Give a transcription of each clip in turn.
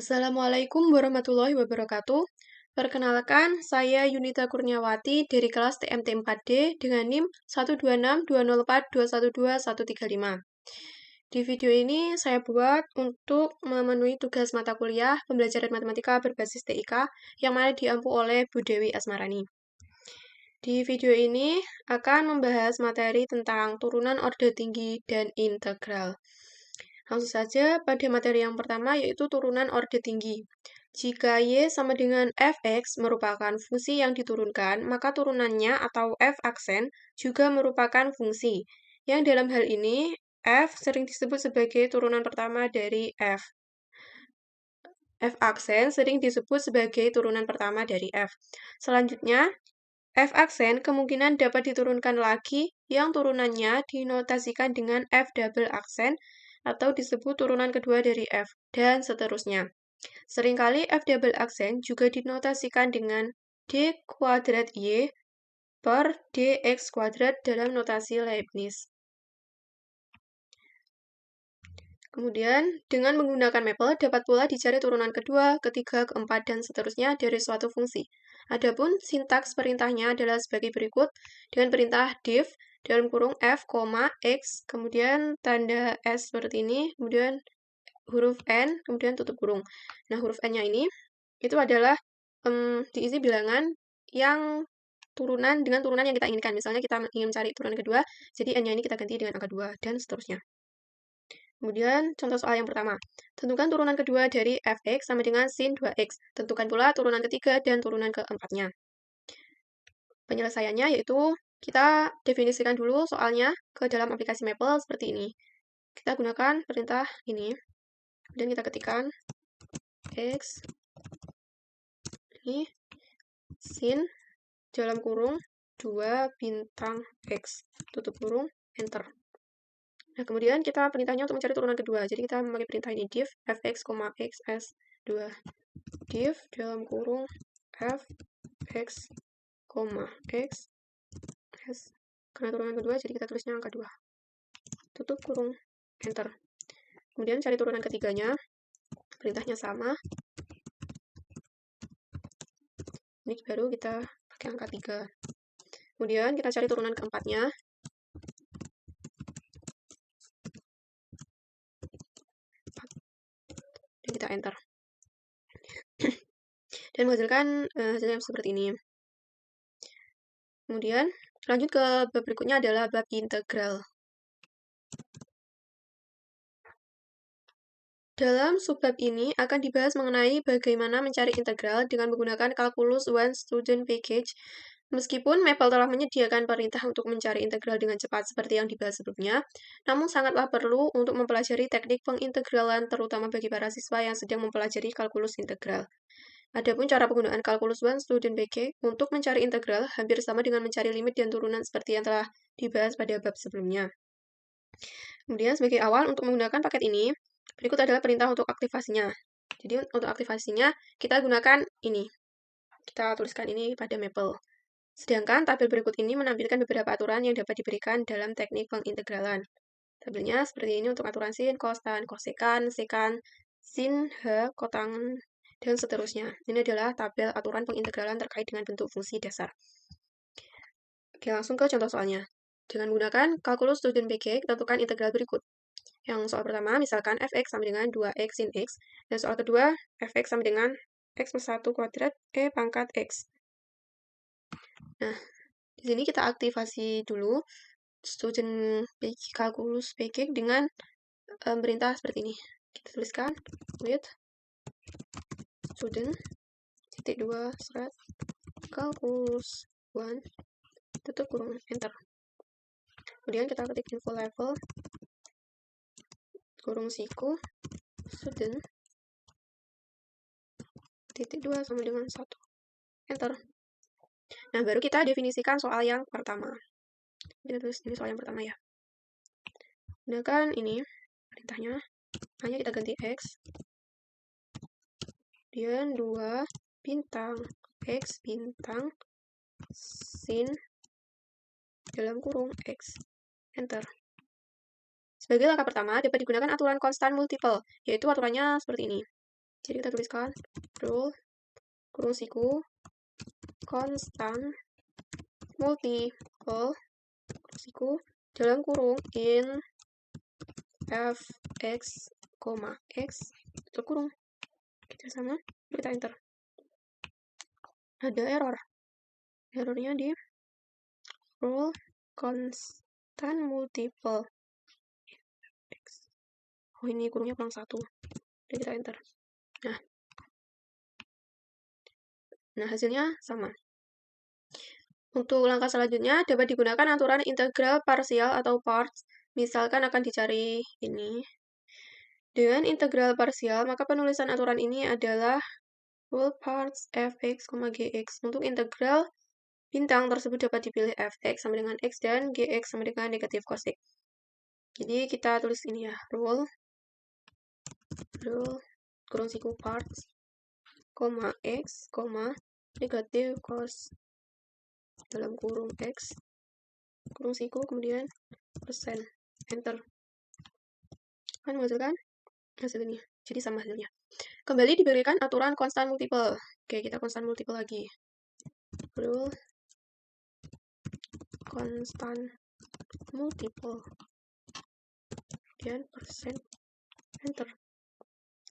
Assalamualaikum warahmatullahi wabarakatuh. Perkenalkan, saya Yunita Kurniawati dari kelas TMT 4D dengan NIM 12620421213. Di video ini saya buat untuk memenuhi tugas mata kuliah pembelajaran matematika berbasis TIK yang mana diampu oleh Bu Dewi Asmarani. Di video ini akan membahas materi tentang turunan orde tinggi dan integral. Langsung saja pada materi yang pertama yaitu turunan orde tinggi. Jika Y sama dengan Fx merupakan fungsi yang diturunkan, maka turunannya atau F aksen juga merupakan fungsi, yang dalam hal ini F sering disebut sebagai turunan pertama dari F. F aksen sering disebut sebagai turunan pertama dari F. Selanjutnya, F aksen kemungkinan dapat diturunkan lagi yang turunannya dinotasikan dengan F double aksen atau disebut turunan kedua dari F, dan seterusnya. Seringkali F double aksen juga dinotasikan dengan D kuadrat Y per DX kuadrat dalam notasi Leibniz. Kemudian, dengan menggunakan mapel dapat pula dicari turunan kedua, ketiga, keempat, dan seterusnya dari suatu fungsi. Adapun sintaks perintahnya adalah sebagai berikut, dengan perintah div dalam kurung f, x, kemudian tanda s seperti ini, kemudian huruf n, kemudian tutup kurung. Nah, huruf n-nya ini itu adalah diisi bilangan yang turunan dengan turunan yang kita inginkan. Misalnya kita ingin mencari turunan kedua, jadi n-nya ini kita ganti dengan angka 2, dan seterusnya. Kemudian, contoh soal yang pertama. Tentukan turunan kedua dari fx sama dengan sin 2x. Tentukan pula turunan ketiga dan turunan keempatnya. Penyelesaiannya yaitu kita definisikan dulu soalnya ke dalam aplikasi Maple seperti ini. Kita gunakan perintah ini. Dan kita ketikkan x ini sin dalam kurung 2 bintang x. Tutup kurung, enter. Nah, kemudian kita perintahnya untuk mencari turunan kedua. Jadi kita memakai perintah ini div fx, xs 2. Div dalam kurung fx, x s. Karena turunan kedua, jadi kita tulisnya angka 2. Tutup kurung, enter. Kemudian cari turunan ketiganya. Perintahnya sama. Ini baru kita pakai angka 3. Kemudian kita cari turunan keempatnya. Dan kita enter. Dan menghasilkan hasil yang seperti ini. Kemudian, lanjut ke bab berikutnya adalah bab integral. Dalam subbab ini akan dibahas mengenai bagaimana mencari integral dengan menggunakan kalkulus One Student Package. Meskipun Maple telah menyediakan perintah untuk mencari integral dengan cepat seperti yang dibahas sebelumnya, namun sangatlah perlu untuk mempelajari teknik pengintegralan terutama bagi para siswa yang sedang mempelajari kalkulus integral. Adapun cara penggunaan kalkulus One Student Package untuk mencari integral hampir sama dengan mencari limit dan turunan seperti yang telah dibahas pada bab sebelumnya. Kemudian sebagai awal untuk menggunakan paket ini, berikut adalah perintah untuk aktivasinya. Jadi untuk aktivasinya kita gunakan ini. Kita tuliskan ini pada Maple. Sedangkan tabel berikut ini menampilkan beberapa aturan yang dapat diberikan dalam teknik pengintegralan. Tabelnya seperti ini untuk aturan sin, cos, tan, kosekan, sekan, sin, h, kotangan, dan seterusnya. Ini adalah tabel aturan pengintegralan terkait dengan bentuk fungsi dasar. Oke, langsung ke contoh soalnya. Dengan menggunakan kalkulus student package, tentukan integral berikut. Yang soal pertama, misalkan fx sama dengan 2x sin x. Dan soal kedua, fx sama dengan x plus 1 kuadrat e pangkat x. Nah, di sini kita aktivasi dulu student kalkulus package dengan perintah seperti ini. Kita tuliskan with student titik 2 serat kalkulus 1 tutup kurung, enter. Kemudian kita ketik info level kurung siku student titik 2 sama dengan 1, enter. Nah, baru kita definisikan soal yang pertama. Kita tulis ini soal yang pertama ya. Gunakan ini perintahnya, hanya kita ganti x, kemudian 2 bintang x bintang sin dalam kurung x, enter. Sebagai langkah pertama dapat digunakan aturan konstan multiple, yaitu aturannya seperti ini. Jadi kita tuliskan rule kurung siku konstan multiple kurung siku dalam kurung in fx, x tutup kurung. Kita sama, kita enter. Ada errornya di rule constant multiple x. Oh, ini kurungnya kurang 1. Jadi kita enter. Nah, hasilnya sama. Untuk langkah selanjutnya, dapat digunakan aturan integral parsial atau parts. Misalkan akan dicari ini. Dengan integral parsial, maka penulisan aturan ini adalah rule parts fx, gx. Untuk integral bintang tersebut dapat dipilih fx sama dengan x dan gx sama dengan negatif cos x. Jadi kita tulis ini ya, rule kurung siku parts, x, negatif cos dalam kurung x, kurung siku, kemudian persen, enter. Kan menghasilkan hasilnya. Jadi sama hasilnya. Kembali diberikan aturan konstan multiple. Oke, kita konstan multiple lagi. Rule konstan multiple. Kemudian persen, enter.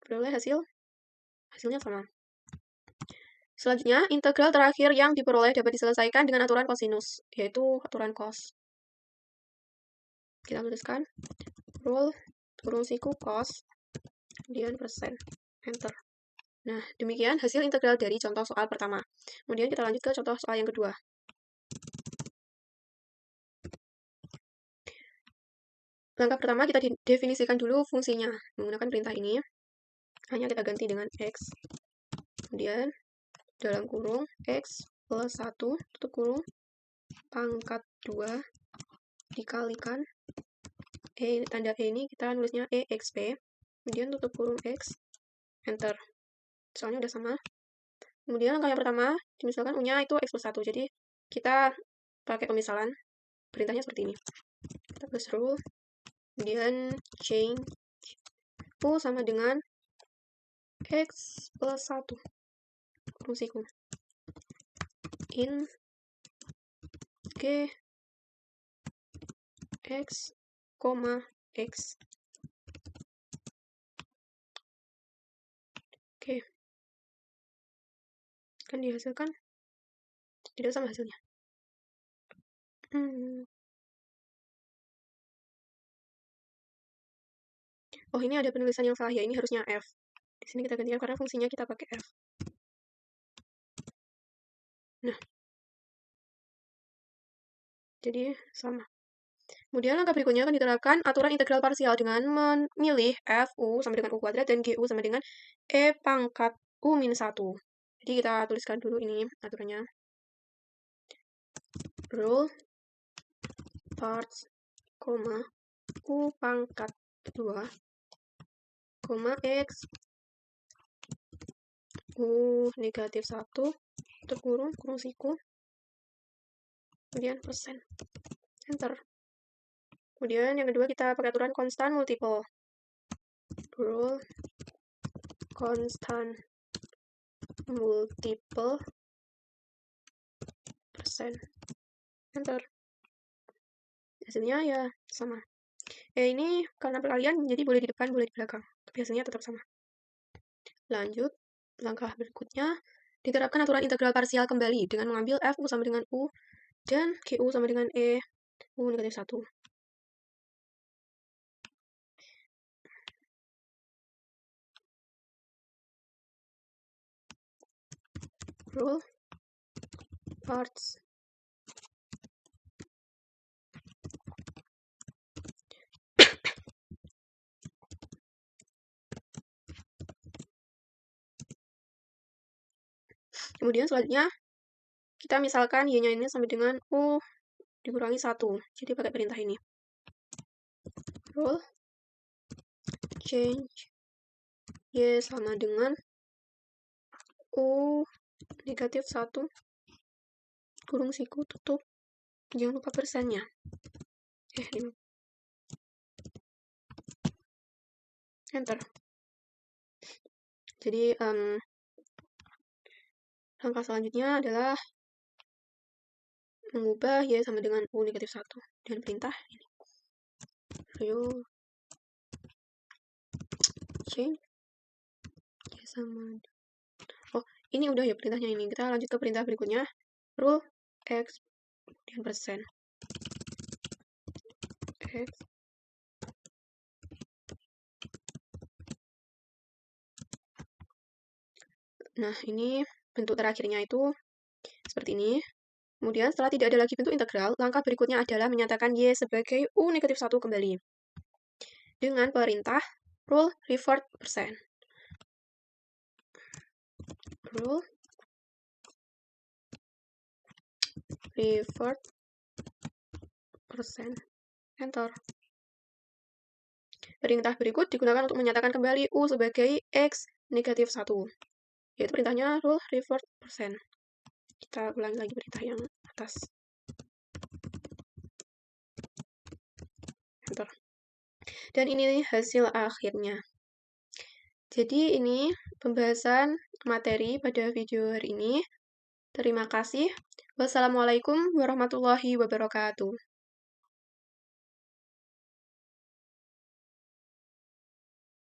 Beroleh hasilnya sama. Selanjutnya, integral terakhir yang diperoleh dapat diselesaikan dengan aturan kosinus, yaitu aturan cos. Kita tuliskan rule kurung siku cos, kemudian persen, enter. Nah, demikian hasil integral dari contoh soal pertama. Kemudian kita lanjut ke contoh soal yang kedua. Langkah pertama, kita definisikan dulu fungsinya. Menggunakan perintah ini, hanya kita ganti dengan x. Kemudian, dalam kurung x plus 1, tutup kurung, pangkat 2, dikalikan tanda E ini kita nulisnya EXP, kemudian tutup kurung X, enter. Soalnya udah sama. Kemudian langkah yang pertama, misalkan U-nya itu X plus 1, jadi kita pakai pemisalan, perintahnya seperti ini. Kita tulis rule, kemudian change U sama dengan X plus 1, kurung siku, in G X, X. Oke. Kan dihasilkan tidak sama hasilnya. Oh, ini ada penulisan yang salah ya, ini harusnya F. Di sini kita ganti F karena fungsinya kita pakai F. Nah, jadi sama. Kemudian langkah berikutnya akan diterapkan aturan integral parsial dengan memilih f u sama dengan u kuadrat dan gu sama dengan e pangkat u min 1. Jadi kita tuliskan dulu ini aturannya. Rule parts, u pangkat 2, x, u negatif 1, tutup kurung siku, kemudian persen, enter. Kemudian yang kedua kita pakai aturan konstan multiple. Rule konstan multiple persen, enter. Hasilnya ya sama. Ini karena peralihan jadi boleh di depan, boleh di belakang. Tapi hasilnya tetap sama. Lanjut, langkah berikutnya diterapkan aturan integral parsial kembali dengan mengambil f u sama dengan u dan gu sama dengan e u negatif 1. Rule parts kemudian selanjutnya kita misalkan y-nya ini sama dengan u dikurangi 1. Jadi pakai perintah ini. Rule change y sama dengan u negatif 1 kurung siku tutup, jangan lupa persennya. Enter. Jadi, langkah selanjutnya adalah mengubah Y sama dengan U negatif 1 dengan perintah ini. Ayo, change Y sama. Oh, ini udah ya perintahnya ini. Kita lanjut ke perintah berikutnya. Rule X dengan persen. X. Nah, ini bentuk terakhirnya itu seperti ini. Kemudian setelah tidak ada lagi bentuk integral, langkah berikutnya adalah menyatakan Y sebagai U negatif 1 kembali. Dengan perintah rule revert persen. Rule revert persen. Enter. Perintah berikut digunakan untuk menyatakan kembali U sebagai X negatif 1. Yaitu perintahnya rule revert persen. Kita ulangi lagi perintah yang atas. Enter. Dan ini hasil akhirnya. Jadi ini pembahasan materi pada video hari ini. Terima kasih. Wassalamualaikum warahmatullahi wabarakatuh.